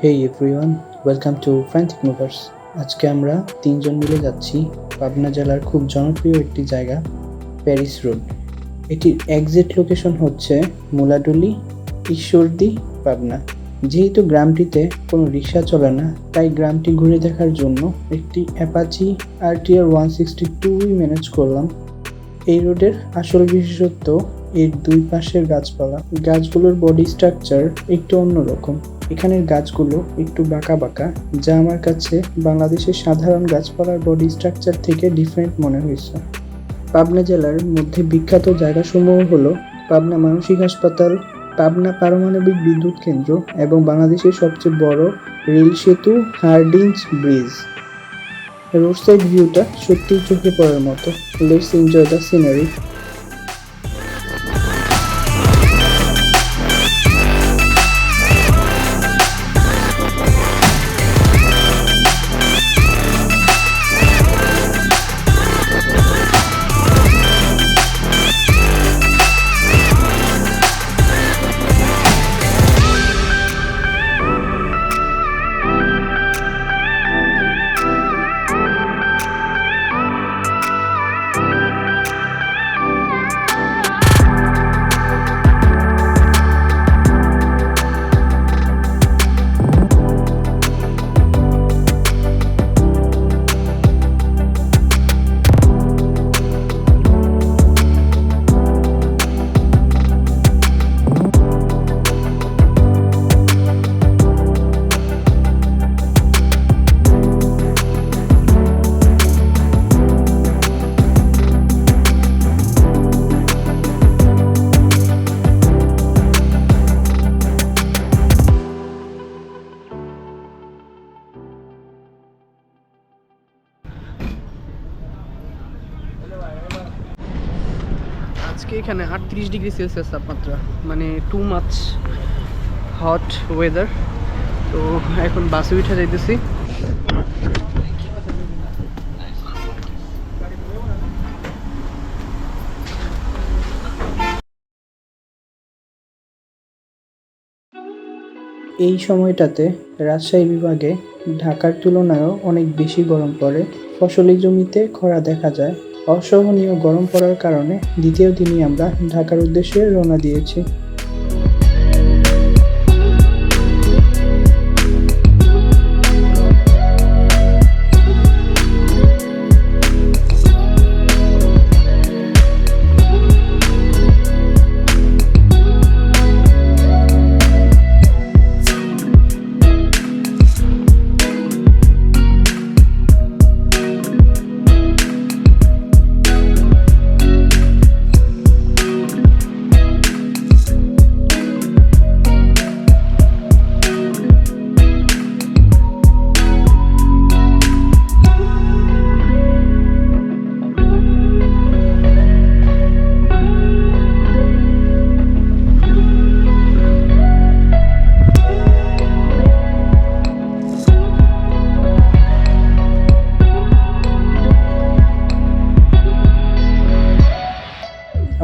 Hey everyone, welcome to frantic movers. আজকে আমরা তিনজন মিলে যাচ্ছি পাবনা জেলার খুব জনপ্রিয় একটি জায়গা, প্যারিস রোড। এটির এক্সাক্ট লোকেশন হচ্ছে মুলাডুলি, ঈশ্বরদী, পাবনা। যেহেতু গ্রামটিতে কোনো রিক্সা চলে না, তাই গ্রামটি ঘুরে দেখার জন্য একটি অ্যাপাচি RTR 162 ম্যানেজ করলাম। এই রোডের আসল বিশেষত্ব এর দুই পাশের গাছপালা। গাছগুলোর বডি স্ট্রাকচার একটু অন্যরকম। এখানের গাছগুলো একটু বাঁকা বাঁকা, যা আমার কাছে বাংলাদেশের সাধারণ গাছপালার বডি স্ট্রাকচার থেকে ডিফারেন্ট মনে হয়েছে। পাবনা জেলার মধ্যে বিখ্যাত জায়গাসমূহ হলো পাবনা মানসিক হাসপাতাল, পাবনা পারমাণবিক বিদ্যুৎ কেন্দ্র এবং বাংলাদেশের সবচেয়ে বড় রেল সেতু হার্ডিঞ্জ ব্রিজ। রোড সাইড ভিউটা সত্যিই চোখে পড়ার মতো। Let's enjoy the scenery. আজকে এখানে 38°C তাপমাত্রা, মানে টু মাচ হট ওয়েদার। তো এখন বাসে উঠে যাইতেছি। এই সময়টাতে রাজশাহী বিভাগে ঢাকার তুলনায়ও অনেক বেশি গরম পড়ে। ফসলি জমিতে খরা দেখা যায়। অসহনীয় গরম পড়ার কারণে দ্বিতীয় দিনই আমরা ঢাকার উদ্দেশ্যে রওনা দিয়েছি।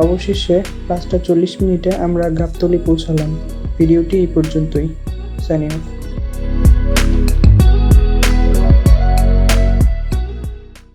অবশেষে 5টা 40 মিনিটে আমরা গাবতলী পৌঁছালাম। ভিডিওটি এই পর্যন্তই। Signing off.